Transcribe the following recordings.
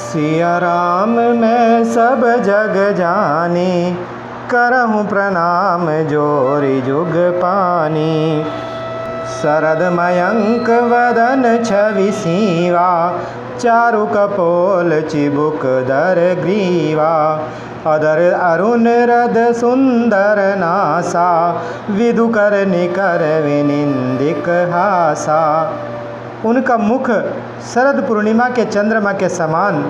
सिया राम मैं सब जग जानी, करहूँ प्रणाम जोरी जुग पानी। शरद मयंक वदन छवि सीवा, चारु कपोल चिबुक दर ग्रीवा। अदर अरुण रद सुंदर नासा, विदु कर निकर विनिंदिक हासा। उनका मुख शरद पूर्णिमा के चंद्रमा के समान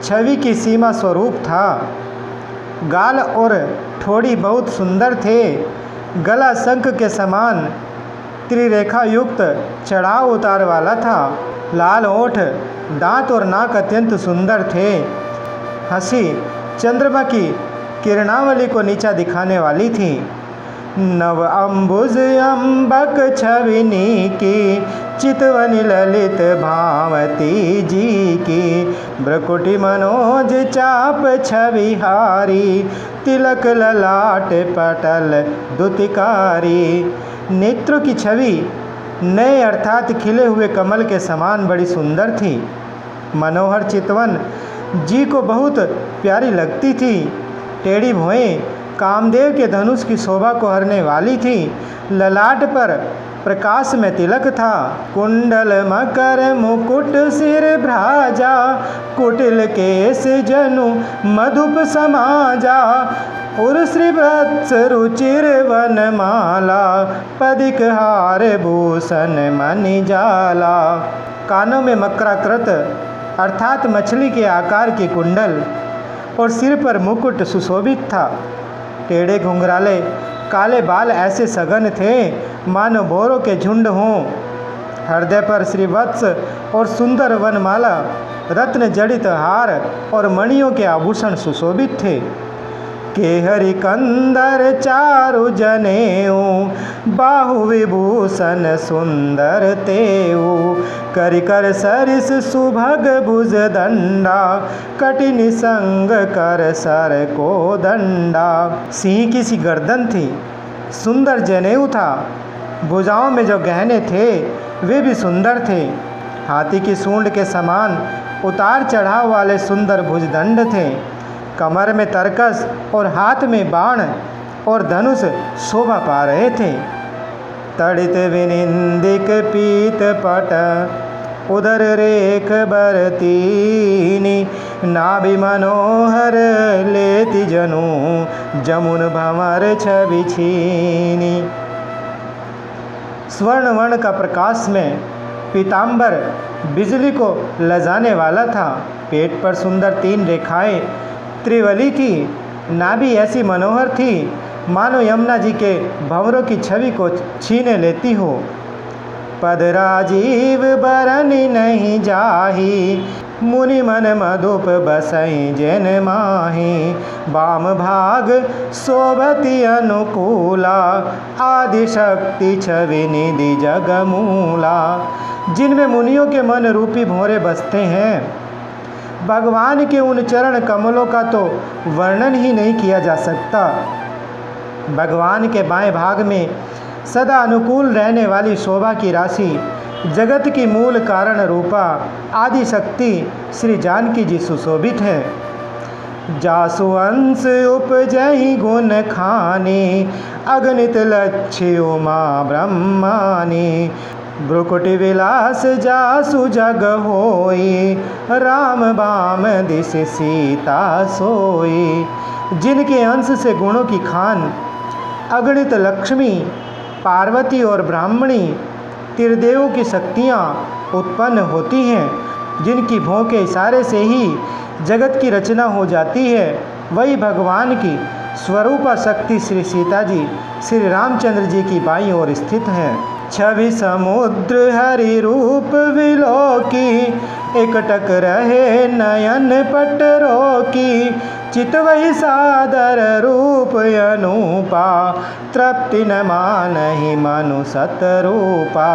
छवि की सीमा स्वरूप था। गाल और ठोड़ी बहुत सुंदर थे। गला शंख के समान त्रिरेखा युक्त चढ़ाव उतार वाला था। लाल ओठ, दांत और नाक अत्यंत सुंदर थे। हंसी चंद्रमा की किरणावली को नीचा दिखाने वाली थी। नव अम्बुज अम्बक छविनी की, चितवनी ललित भावती जी की। भ्रकुटी मनोज चाप छविहारी, तिलक ललाट पटल दुतिकारी। नेत्रों की छवि नए अर्थात खिले हुए कमल के समान बड़ी सुंदर थी। मनोहर चितवन जी को बहुत प्यारी लगती थी। टेढ़ी भुएं कामदेव के धनुष की शोभा को हरने वाली थी। ललाट पर प्रकाश में तिलक था। कुंडल मकर मुकुट सिर भ्राजा, कुटिल केस जनु मधुप समाजा। और श्री वत्स रुचिर वनमाला, पदिक हार भूषण मणि जाला। कानों में मकराकृत अर्थात मछली के आकार की कुंडल और सिर पर मुकुट सुशोभित था। टेढ़े घुंघराले काले बाल ऐसे सघन थे मानो भौरों के झुंड हों। हृदय पर श्रीवत्स और सुंदर वनमाला, रत्न जड़ित हार और मणियों के आभूषण सुशोभित थे। केहरि कंदर चारु जनेऊ, बाहु विभूषण सुंदर तेऊ। करि कर सरिस सुभग भुज दंडा, कटिनि संग कर सर को दंडा। सिंह की सी गर्दन थी, सुंदर जनेऊ था। भुजाओं में जो गहने थे वे भी सुंदर थे। हाथी की सूंड के समान उतार चढ़ाव वाले सुंदर भुजदंड थे। कमर में तरकस और हाथ में बाण और धनुष शोभा पा रहे थे। तड़ित विनिंदिक पीत पट, उदर रेख बरतीनी। नाभि मनोहर लेति जनु, जमुन भंवर छवि छीनी। स्वर्ण वर्ण का प्रकाश में पीतांबर बिजली को लजाने वाला था। पेट पर सुंदर 3 रेखाएं त्रिवली थी। नाभि ऐसी मनोहर थी मानो यमुना जी के भंवरों की छवि को छीने लेती हो। पद राजीव बरनि नहीं जाही, मुनि मन मधुप बसई जन माही। वाम भाग शोभति अनुकूला, आदि शक्ति छवि निधि जगमूला। जिनमें मुनियों के मन रूपी भंवरे बसते हैं। भगवान के उन चरण कमलों का तो वर्णन ही नहीं किया जा सकता। भगवान के बाएं भाग में सदा अनुकूल रहने वाली शोभा की राशि, जगत की मूल कारण रूपा आदि शक्ति श्री जानकी जी सुशोभित है। जासु अंश उपजहि गुण खानी, अगणित लक्ष्य उमा ब्रह्मानी। भ्रुकुटि विलास जासु जग होई, राम बाम दिस सीता सोई। जिनके अंश से गुणों की खान अगणित लक्ष्मी, पार्वती और ब्राह्मणी त्रिदेवों की शक्तियाँ उत्पन्न होती हैं। जिनकी भौं के इशारे से ही जगत की रचना हो जाती है, वही भगवान की स्वरूपा शक्ति श्री सीता जी श्री रामचंद्र जी की बाईं ओर स्थित हैं। छवि समुद्र हरि रूप विलोकी, एकटक रहे नयन पट रोकी। चितवहि सादर रूप अनूपा, तृप्ति न मानहि मनु सतरूपा।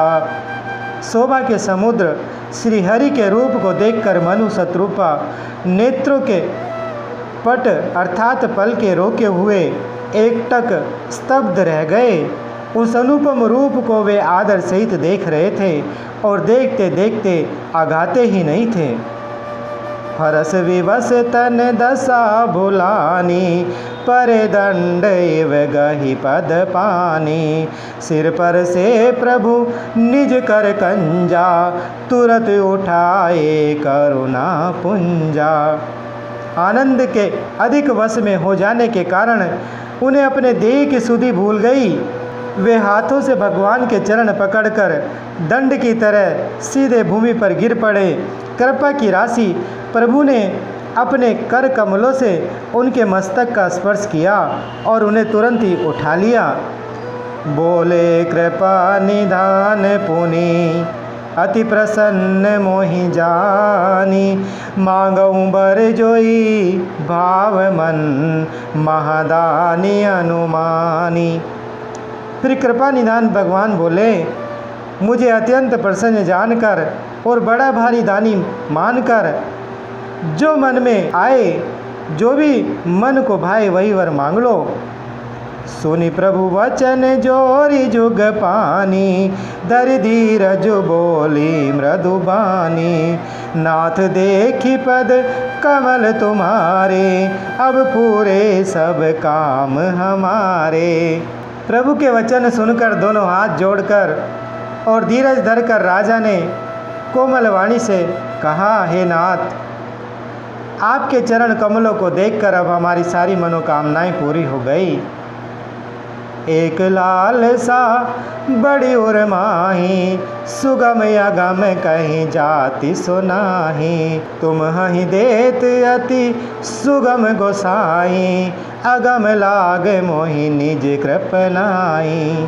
शोभा के समुद्र श्री हरि के रूप को देखकर मनु सतरूपा नेत्रों के पट अर्थात पल के रोके हुए एकटक स्तब्ध रह गए। उस अनुपम रूप को वे आदर सहित देख रहे थे और देखते देखते आगाते ही नहीं थे। फरस विवश तन दशा भुलानी, परे दंड इव गहि पद पानी। सिर पर से प्रभु निज कर कंजा, तुरत उठाए करुणा पुंजा। आनंद के अधिक वश में हो जाने के कारण उन्हें अपने देह की सुधि भूल गई। वे हाथों से भगवान के चरण पकड़कर दंड की तरह सीधे भूमि पर गिर पड़े। कृपा की राशि प्रभु ने अपने कर कमलों से उनके मस्तक का स्पर्श किया और उन्हें तुरंत ही उठा लिया। बोले कृपा निधान पुनि, अति प्रसन्न मोहि जानी। मांगऊँ बर जोई भाव मन, महादानी अनुमानी। फिर कृपा निधान भगवान बोले, मुझे अत्यंत प्रसन्न जानकर और बड़ा भारी दानी मानकर जो मन में आए, जो भी मन को भाए वही वर मांग लो। सुनि प्रभु वचन जोरी जुग पानी, धरि धीरज बोली मृदु बानी। नाथ देखी पद कमल तुम्हारे, अब पूरे सब काम हमारे। प्रभु के वचन सुनकर दोनों हाथ जोड़कर और धीरज धरकर राजा ने कोमल वाणी से कहा, हे नाथ, आपके चरण कमलों को देखकर अब हमारी सारी मनोकामनाएं पूरी हो गई। एक लाल सा बड़ी उर्माही, सुगम अगम कहीं जाति सुनाही। तुम हहीं देत अति सुगम गोसाई, अगम लाग मोहि निज कृपनाई।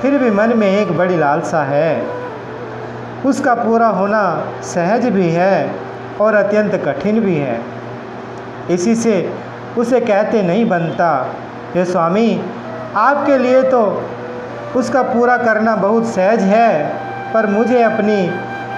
फिर भी मन में एक बड़ी लालसा है, उसका पूरा होना सहज भी है और अत्यंत कठिन भी है। इसी से उसे कहते नहीं बनता। हे स्वामी, आपके लिए तो उसका पूरा करना बहुत सहज है, पर मुझे अपनी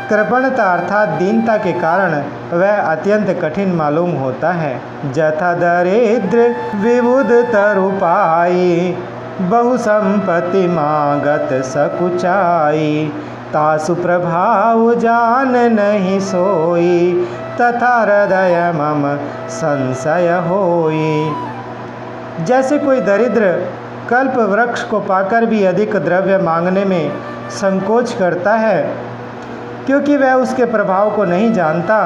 कृपणता अर्थात दीनता के कारण वह अत्यंत कठिन मालूम होता है। जथा दरिद्र विबुध तरु पाई, बहु संपत्ति मांगत सकुचाई। तासु प्रभाव जान नहीं सोई, तथा हृदय मम संशय होई। जैसे कोई दरिद्र कल्प वृक्ष को पाकर भी अधिक द्रव्य मांगने में संकोच करता है, क्योंकि वह उसके प्रभाव को नहीं जानता,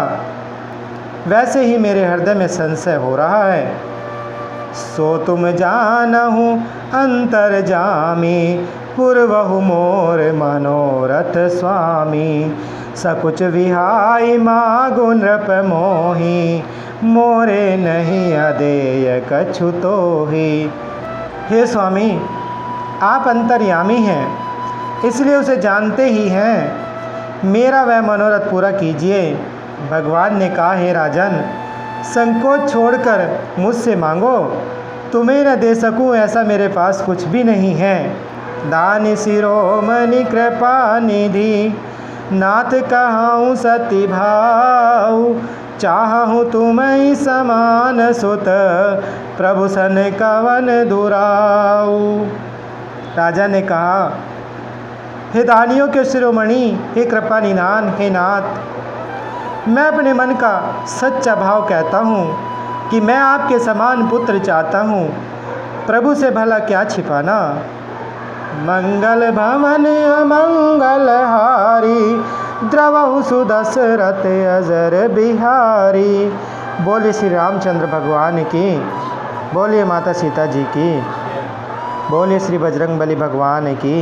वैसे ही मेरे हृदय में संशय हो रहा है। सो तुम जानहु अंतर्जामी, पूर्वहु मोर मनोरथ स्वामी। सकुच विहाई मागु नृप मोहि, मोरे नहीं अदेय कछु तोहि। हे स्वामी, आप अंतर्यामी हैं, इसलिए उसे जानते ही हैं। मेरा वह मनोरथ पूरा कीजिए। भगवान ने कहा, हे राजन, संकोच छोड़कर मुझसे मांगो। तुम्हें न दे सकूं ऐसा मेरे पास कुछ भी नहीं है। दान शिरोमणि कृपा निधि, नाथ कहाऊँ सती भाऊ। चाहूँ तुम्हें समान सुत, प्रभु सन कवन दुराऊ। राजा ने कहा, हे दानियों के शिरोमणि, हे कृपा निधान, हे नाथ, मैं अपने मन का सच्चा भाव कहता हूँ कि मैं आपके समान पुत्र चाहता हूँ। प्रभु से भला क्या छिपाना। मंगल भवन अमंगल हारी, द्रवहु सुदशरथ अजर बिहारी। बोलिए श्री रामचंद्र भगवान की, बोलिए माता सीता जी की, बोलिए श्री बजरंगबली भगवान की।